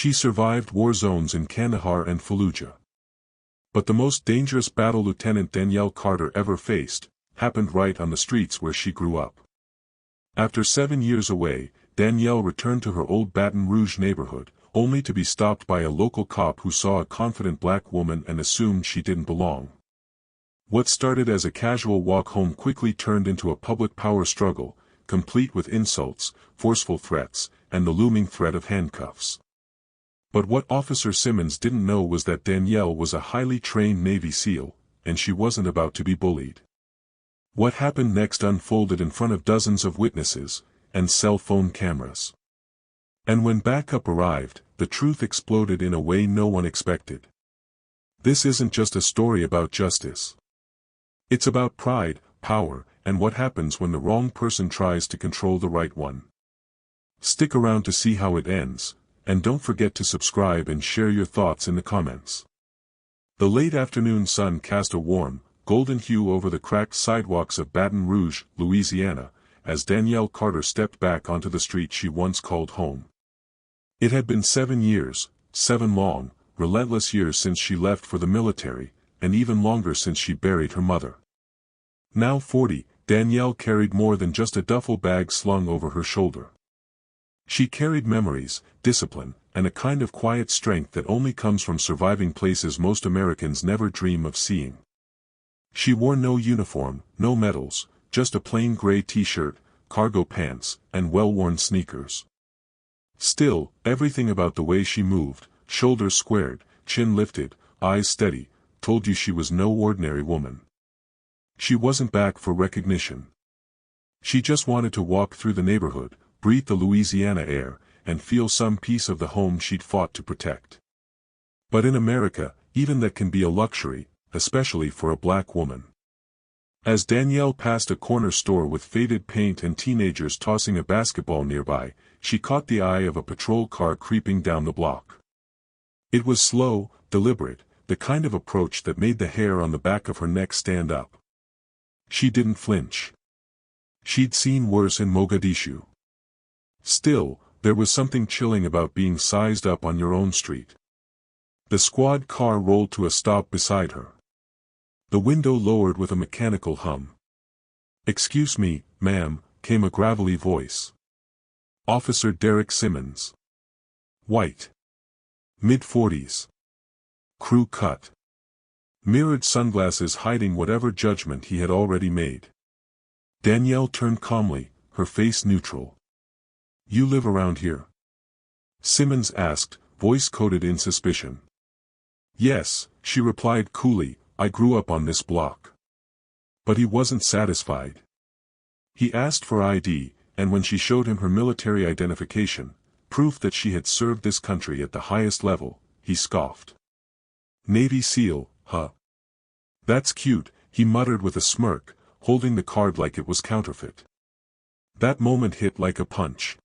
She survived war zones in Kandahar and Fallujah. But the most dangerous battle Lieutenant Danielle Carter ever faced happened right on the streets where she grew up. After 7 years away, Danielle returned to her old Baton Rouge neighborhood, only to be stopped by a local cop who saw a confident black woman and assumed she didn't belong. What started as a casual walk home quickly turned into a public power struggle, complete with insults, forceful threats, and the looming threat of handcuffs. But what Officer Simmons didn't know was that Danielle was a highly trained Navy SEAL, and she wasn't about to be bullied. What happened next unfolded in front of dozens of witnesses, and cell phone cameras. And when backup arrived, the truth exploded in a way no one expected. This isn't just a story about justice. It's about pride, power, and what happens when the wrong person tries to control the right one. Stick around to see how it ends, and don't forget to subscribe and share your thoughts in the comments. The late afternoon sun cast a warm, golden hue over the cracked sidewalks of Baton Rouge, Louisiana, as Danielle Carter stepped back onto the street she once called home. It had been 7 years, 7 long, relentless years since she left for the military, and even longer since she buried her mother. Now 40, Danielle carried more than just a duffel bag slung over her shoulder. She carried memories, discipline, and a kind of quiet strength that only comes from surviving places most Americans never dream of seeing. She wore no uniform, no medals, just a plain gray t-shirt, cargo pants, and well-worn sneakers. Still, everything about the way she moved, shoulders squared, chin lifted, eyes steady, told you she was no ordinary woman. She wasn't back for recognition. She just wanted to walk through the neighborhood, breathe the Louisiana air, and feel some piece of the home she'd fought to protect. But in America, even that can be a luxury, especially for a black woman. As Danielle passed a corner store with faded paint and teenagers tossing a basketball nearby, she caught the eye of a patrol car creeping down the block. It was slow, deliberate, the kind of approach that made the hair on the back of her neck stand up. She didn't flinch. She'd seen worse in Mogadishu. Still, there was something chilling about being sized up on your own street. The squad car rolled to a stop beside her. The window lowered with a mechanical hum. "Excuse me, ma'am," came a gravelly voice. "Officer Derek Simmons. White. Mid-40s. Crew cut. Mirrored sunglasses hiding whatever judgment he had already made." Danielle turned calmly, her face neutral. "You live around here?" Simmons asked, voice coated in suspicion. "Yes," she replied coolly, "I grew up on this block." But he wasn't satisfied. He asked for ID, and when she showed him her military identification, proof that she had served this country at the highest level, he scoffed. "Navy SEAL, huh? That's cute," he muttered with a smirk, holding the card like it was counterfeit. That moment hit like a punch.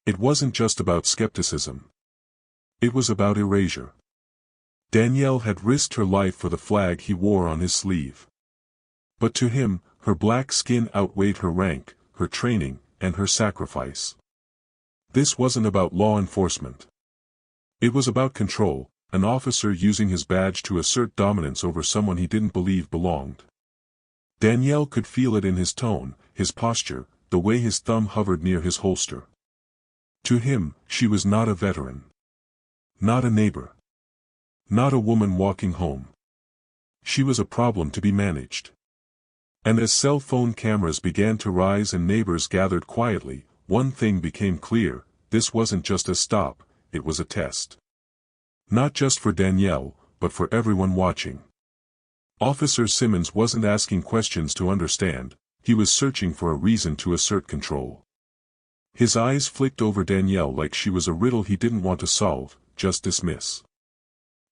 It wasn't just about skepticism. It was about erasure. Danielle had risked her life for the flag he wore on his sleeve. But to him, her black skin outweighed her rank, her training, and her sacrifice. This wasn't about law enforcement. It was about control, an officer using his badge to assert dominance over someone he didn't believe belonged. Danielle could feel it in his tone, his posture, the way his thumb hovered near his holster. To him, she was not a veteran. Not a neighbor. Not a woman walking home. She was a problem to be managed. And as cell phone cameras began to rise and neighbors gathered quietly, one thing became clear: this wasn't just a stop, it was a test. Not just for Danielle, but for everyone watching. Officer Simmons wasn't asking questions to understand, he was searching for a reason to assert control. His eyes flicked over Danielle like she was a riddle he didn't want to solve, just dismiss.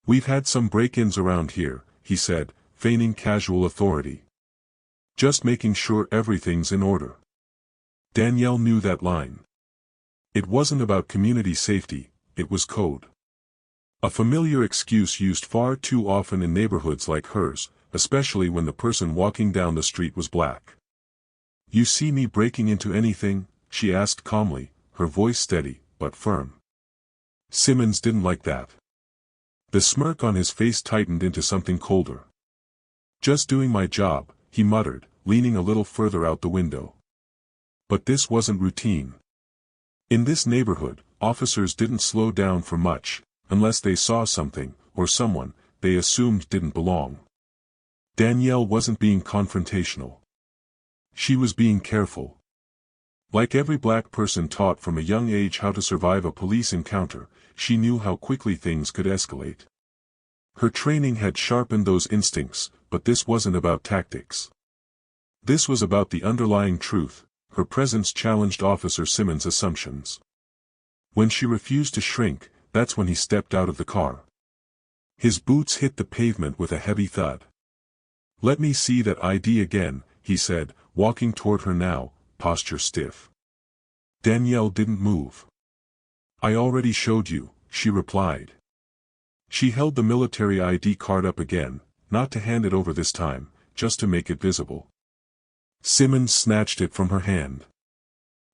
"We've had some break-ins around here," he said, feigning casual authority. "Just making sure everything's in order." Danielle knew that line. It wasn't about community safety, it was code. A familiar excuse used far too often in neighborhoods like hers, especially when the person walking down the street was black. "You see me breaking into anything?" she asked calmly, her voice steady, but firm. Simmons didn't like that. The smirk on his face tightened into something colder. "Just doing my job," he muttered, leaning a little further out the window. But this wasn't routine. In this neighborhood, officers didn't slow down for much, unless they saw something, or someone, they assumed didn't belong. Danielle wasn't being confrontational. She was being careful. Like every black person taught from a young age how to survive a police encounter, she knew how quickly things could escalate. Her training had sharpened those instincts, but this wasn't about tactics. This was about the underlying truth. Her presence challenged Officer Simmons' assumptions. When she refused to shrink, that's when he stepped out of the car. His boots hit the pavement with a heavy thud. "Let me see that ID again," he said, walking toward her now, posture stiff. Danielle didn't move. "I already showed you," she replied. She held the military ID card up again, not to hand it over this time, just to make it visible. Simmons snatched it from her hand.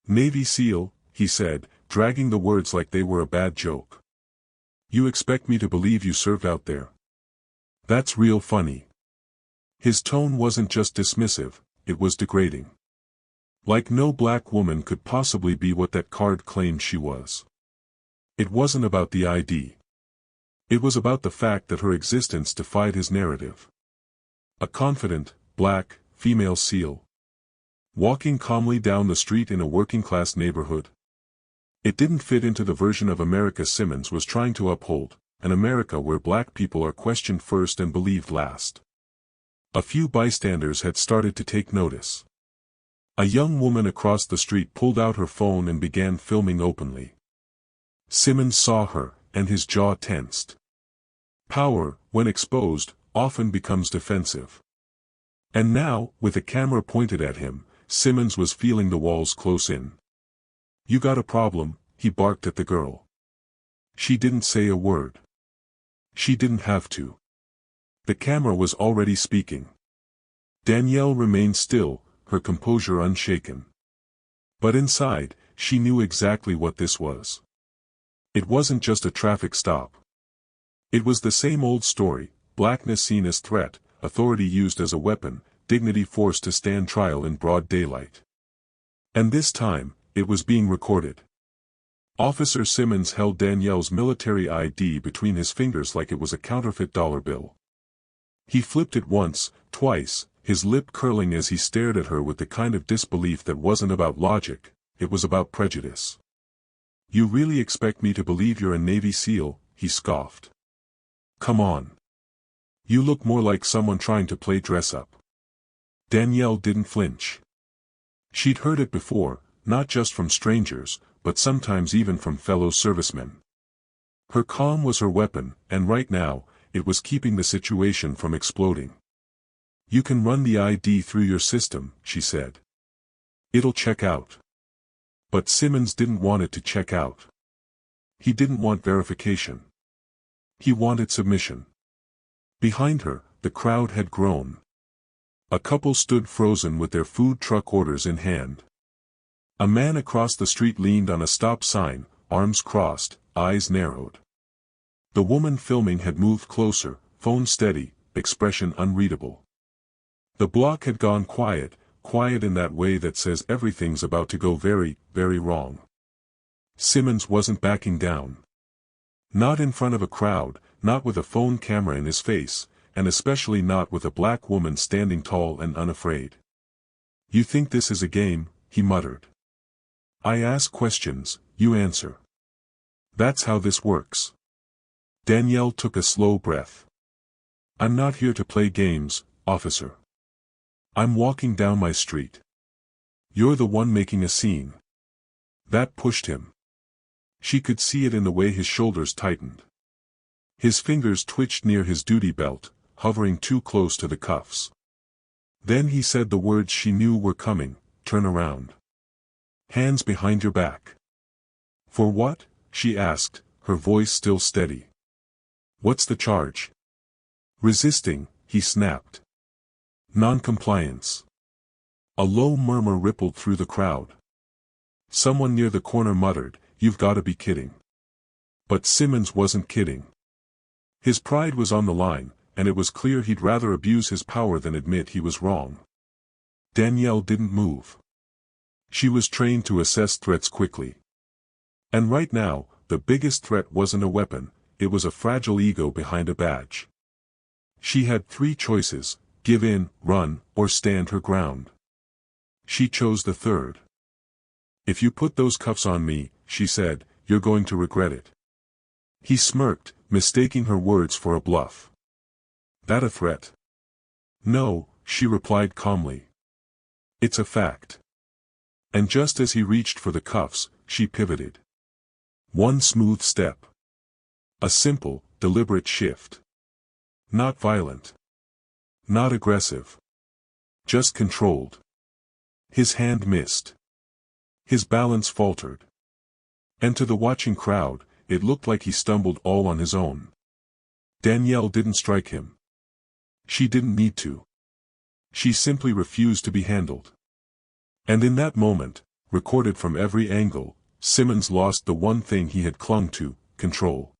"Navy SEAL," he said, dragging the words like they were a bad joke. "You expect me to believe you served out there? That's real funny." His tone wasn't just dismissive, it was degrading. Like no black woman could possibly be what that card claimed she was. It wasn't about the ID. It was about the fact that her existence defied his narrative. A confident, black, female SEAL. Walking calmly down the street in a working-class neighborhood. It didn't fit into the version of America Simmons was trying to uphold, an America where black people are questioned first and believed last. A few bystanders had started to take notice. A young woman across the street pulled out her phone and began filming openly. Simmons saw her, and his jaw tensed. Power, when exposed, often becomes defensive. And now, with a camera pointed at him, Simmons was feeling the walls close in. "You got a problem," he barked at the girl. She didn't say a word. She didn't have to. The camera was already speaking. Danielle remained still, her composure unshaken. But inside, she knew exactly what this was. It wasn't just a traffic stop. It was the same old story, blackness seen as threat, authority used as a weapon, dignity forced to stand trial in broad daylight. And this time, it was being recorded. Officer Simmons held Danielle's military ID between his fingers like it was a counterfeit dollar bill. He flipped it once, twice, his lip curling as he stared at her with the kind of disbelief that wasn't about logic, it was about prejudice. "You really expect me to believe you're a Navy SEAL?" he scoffed. "Come on. You look more like someone trying to play dress-up." Danielle didn't flinch. She'd heard it before, not just from strangers, but sometimes even from fellow servicemen. Her calm was her weapon, and right now, it was keeping the situation from exploding. "You can run the ID through your system," she said. "It'll check out." But Simmons didn't want it to check out. He didn't want verification. He wanted submission. Behind her, the crowd had grown. A couple stood frozen with their food truck orders in hand. A man across the street leaned on a stop sign, arms crossed, eyes narrowed. The woman filming had moved closer, phone steady, expression unreadable. The block had gone quiet, quiet in that way that says everything's about to go very, very wrong. Simmons wasn't backing down. Not in front of a crowd, not with a phone camera in his face, and especially not with a black woman standing tall and unafraid. "You think this is a game?" he muttered. "I ask questions, you answer. That's how this works." Danielle took a slow breath. "I'm not here to play games, officer. I'm walking down my street. You're the one making a scene." That pushed him. She could see it in the way his shoulders tightened. His fingers twitched near his duty belt, hovering too close to the cuffs. Then he said the words she knew were coming, "Turn around. Hands behind your back." "For what?" she asked, her voice still steady. "What's the charge?" "Resisting," he snapped. "Non-compliance." A low murmur rippled through the crowd. Someone near the corner muttered, "You've got to be kidding." But Simmons wasn't kidding. His pride was on the line, and it was clear he'd rather abuse his power than admit he was wrong. Danielle didn't move. She was trained to assess threats quickly. And right now, the biggest threat wasn't a weapon, it was a fragile ego behind a badge. She had three choices: give in, run, or stand her ground. She chose the third. "If you put those cuffs on me," she said, "you're going to regret it." He smirked, mistaking her words for a bluff. "That a threat?" "No," she replied calmly. "It's a fact." And just as he reached for the cuffs, she pivoted. One smooth step. A simple, deliberate shift. Not violent. Not aggressive. Just controlled. His hand missed. His balance faltered. And to the watching crowd, it looked like he stumbled all on his own. Danielle didn't strike him. She didn't need to. She simply refused to be handled. And in that moment, recorded from every angle, Simmons lost the one thing he had clung to: control.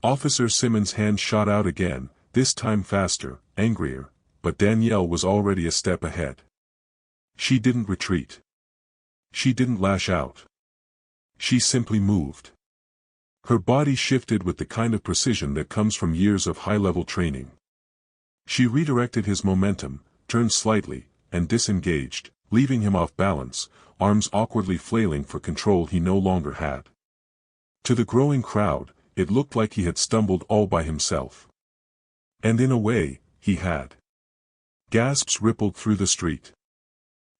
Officer Simmons' hand shot out again, this time faster, angrier, but Danielle was already a step ahead. She didn't retreat. She didn't lash out. She simply moved. Her body shifted with the kind of precision that comes from years of high-level training. She redirected his momentum, turned slightly, and disengaged, leaving him off balance, arms awkwardly flailing for control he no longer had. To the growing crowd, it looked like he had stumbled all by himself. And in a way, he had. Gasps rippled through the street.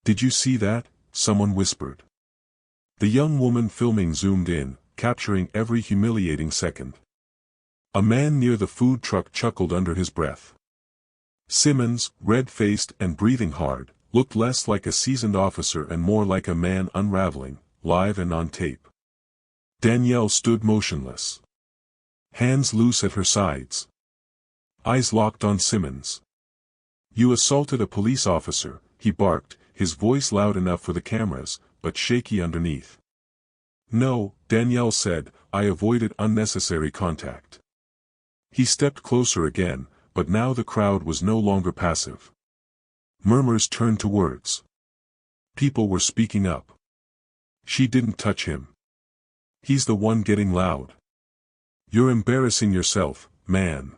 "Did you see that?" someone whispered. The young woman filming zoomed in, capturing every humiliating second. A man near the food truck chuckled under his breath. Simmons, red-faced and breathing hard, looked less like a seasoned officer and more like a man unraveling, live and on tape. Danielle stood motionless. Hands loose at her sides. Eyes locked on Simmons. "You assaulted a police officer," he barked, his voice loud enough for the cameras, but shaky underneath. "No," Danielle said, "I avoided unnecessary contact." He stepped closer again, but now the crowd was no longer passive. Murmurs turned to words. People were speaking up. "She didn't touch him. He's the one getting loud. You're embarrassing yourself, man."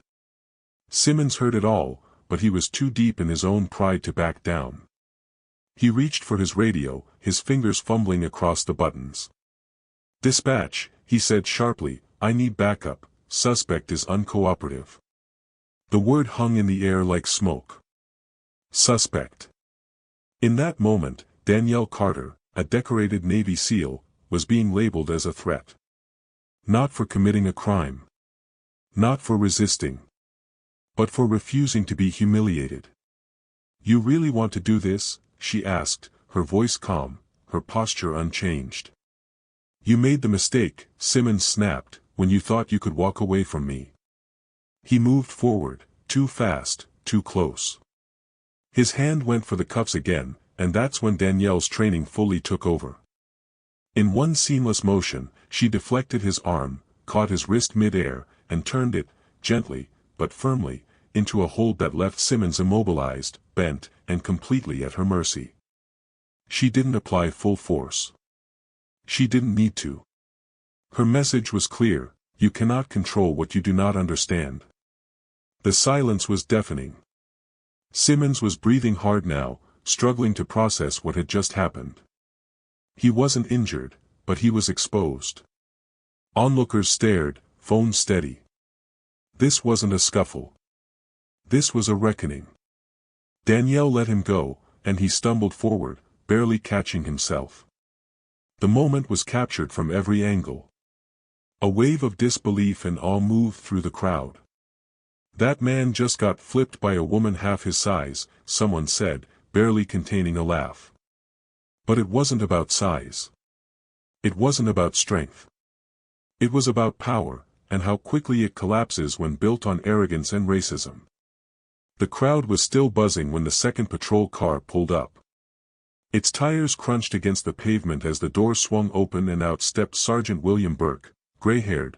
Simmons heard it all, but he was too deep in his own pride to back down. He reached for his radio, his fingers fumbling across the buttons. "Dispatch," he said sharply, "I need backup, suspect is uncooperative." The word hung in the air like smoke. Suspect. In that moment, Danielle Carter, a decorated Navy SEAL, was being labeled as a threat. Not for committing a crime. Not for resisting. But for refusing to be humiliated. "You really want to do this?" she asked, her voice calm, her posture unchanged. "You made the mistake," Simmons snapped, "when you thought you could walk away from me." He moved forward, too fast, too close. His hand went for the cuffs again, and that's when Danielle's training fully took over. In one seamless motion, she deflected his arm, caught his wrist mid-air, and turned it, gently, but firmly, into a hold that left Simmons immobilized, bent, and completely at her mercy. She didn't apply full force. She didn't need to. Her message was clear: you cannot control what you do not understand. The silence was deafening. Simmons was breathing hard now, struggling to process what had just happened. He wasn't injured, but he was exposed. Onlookers stared, phone steady. This wasn't a scuffle. This was a reckoning. Danielle let him go, and he stumbled forward, barely catching himself. The moment was captured from every angle. A wave of disbelief and awe moved through the crowd. "That man just got flipped by a woman half his size," someone said, barely containing a laugh. But it wasn't about size. It wasn't about strength. It was about power, and how quickly it collapses when built on arrogance and racism. The crowd was still buzzing when the second patrol car pulled up. Its tires crunched against the pavement as the door swung open and out stepped Sergeant William Burke, gray-haired,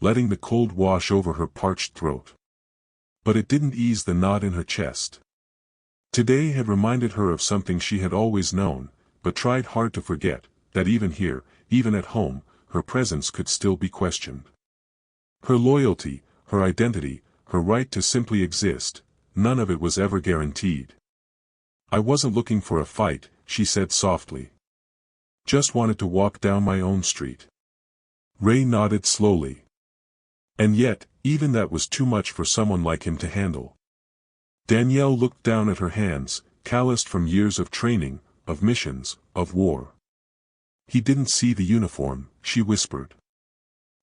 letting the cold wash over her parched throat. But it didn't ease the knot in her chest. Today had reminded her of something she had always known, but tried hard to forget, that even here, even at home, her presence could still be questioned. Her loyalty, her identity, her right to simply exist, none of it was ever guaranteed. "I wasn't looking for a fight," she said softly. "Just wanted to walk down my own street." Ray nodded slowly. And yet, even that was too much for someone like him to handle. Danielle looked down at her hands, calloused from years of training, of missions, of war. "He didn't see the uniform," she whispered.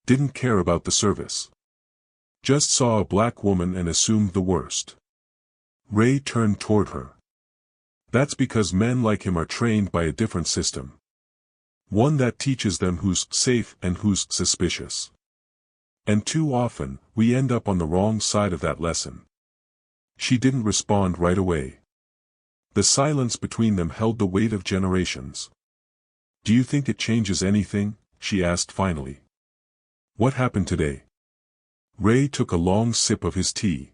"Didn't care about the service. Just saw a black woman and assumed the worst." Ray turned toward her. "That's because men like him are trained by a different system. One that teaches them who's safe and who's suspicious. And too often, we end up on the wrong side of that lesson." She didn't respond right away. The silence between them held the weight of generations. "Do you think it changes anything?" she asked finally. "What happened today?" Ray took a long sip of his tea.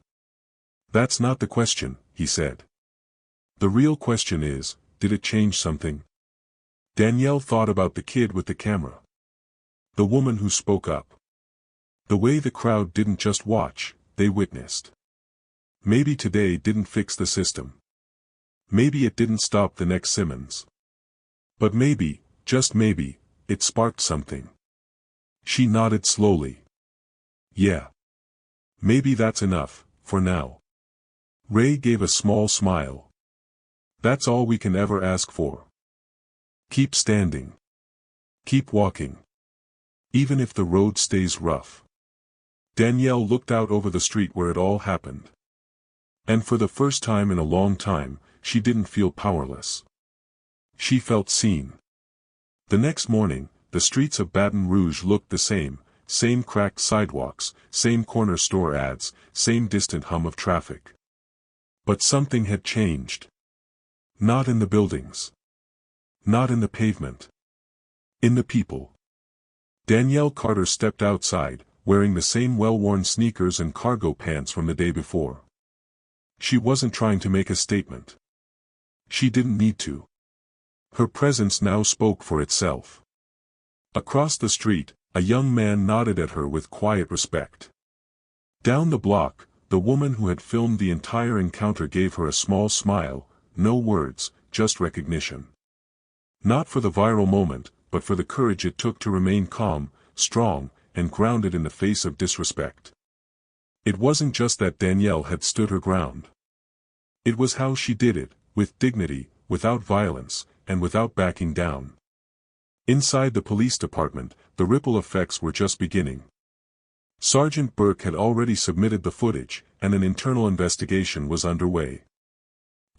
"That's not the question," he said. "The real question is, did it change something?" Danielle thought about the kid with the camera. The woman who spoke up. The way the crowd didn't just watch, they witnessed. Maybe today didn't fix the system. Maybe it didn't stop the next Simmons. But maybe, just maybe, it sparked something. She nodded slowly. "Yeah. Maybe that's enough, for now." Ray gave a small smile. "That's all we can ever ask for. Keep standing. Keep walking. Even if the road stays rough." Danielle looked out over the street where it all happened. And for the first time in a long time, she didn't feel powerless. She felt seen. The next morning, the streets of Baton Rouge looked the same cracked sidewalks, same corner store ads, same distant hum of traffic. But something had changed. Not in the buildings. Not in the pavement. In the people. Danielle Carter stepped outside, wearing the same well-worn sneakers and cargo pants from the day before. She wasn't trying to make a statement. She didn't need to. Her presence now spoke for itself. Across the street, a young man nodded at her with quiet respect. Down the block, the woman who had filmed the entire encounter gave her a small smile, no words, just recognition. Not for the viral moment, but for the courage it took to remain calm, strong, and grounded in the face of disrespect. It wasn't just that Danielle had stood her ground. It was how she did it, with dignity, without violence, and without backing down. Inside the police department, the ripple effects were just beginning. Sergeant Burke had already submitted the footage, and an internal investigation was underway.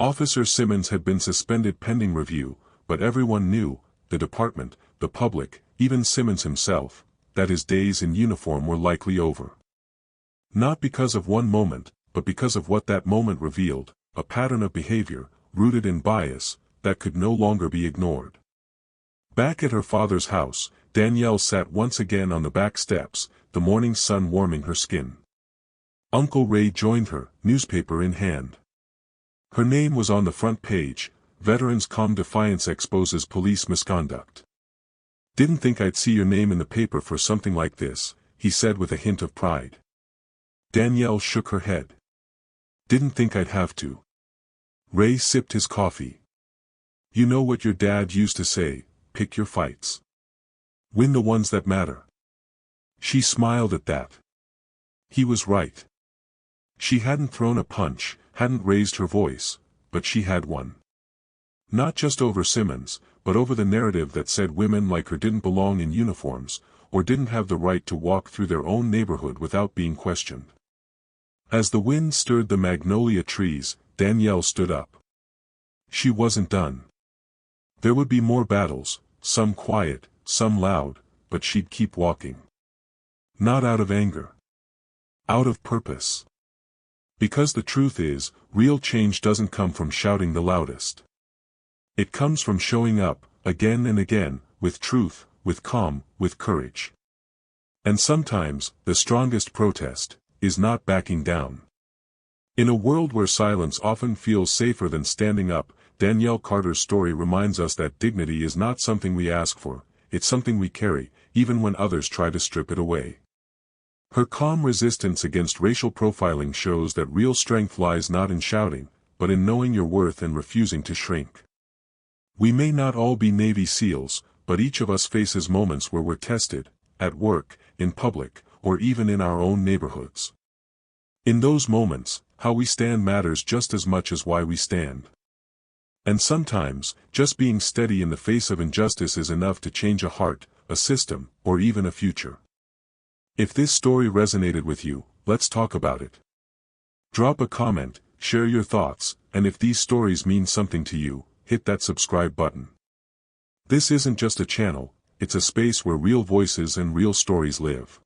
Officer Simmons had been suspended pending review, but everyone knew, the department, the public, even Simmons himself, that his days in uniform were likely over. Not because of one moment, but because of what that moment revealed, a pattern of behavior, rooted in bias, that could no longer be ignored. Back at her father's house, Danielle sat once again on the back steps, the morning sun warming her skin. Uncle Ray joined her, newspaper in hand. Her name was on the front page, Veterans Calm Defiance Exposes Police Misconduct. "Didn't think I'd see your name in the paper for something like this," he said with a hint of pride. Danielle shook her head. "Didn't think I'd have to." Ray sipped his coffee. "You know what your dad used to say, pick your fights. Win the ones that matter." She smiled at that. He was right. She hadn't thrown a punch, hadn't raised her voice, but she had won. Not just over Simmons, but over the narrative that said women like her didn't belong in uniforms, or didn't have the right to walk through their own neighborhood without being questioned. As the wind stirred the magnolia trees, Danielle stood up. She wasn't done. There would be more battles, some quiet, some loud, but she'd keep walking. Not out of anger. Out of purpose. Because the truth is, real change doesn't come from shouting the loudest. It comes from showing up, again and again, with truth, with calm, with courage. And sometimes, the strongest protest is not backing down. In a world where silence often feels safer than standing up, Danielle Carter's story reminds us that dignity is not something we ask for, it's something we carry, even when others try to strip it away. Her calm resistance against racial profiling shows that real strength lies not in shouting, but in knowing your worth and refusing to shrink. We may not all be Navy SEALs, but each of us faces moments where we're tested, at work, in public, or even in our own neighborhoods. In those moments, how we stand matters just as much as why we stand. And sometimes, just being steady in the face of injustice is enough to change a heart, a system, or even a future. If this story resonated with you, let's talk about it. Drop a comment, share your thoughts, and if these stories mean something to you, hit that subscribe button. This isn't just a channel, it's a space where real voices and real stories live.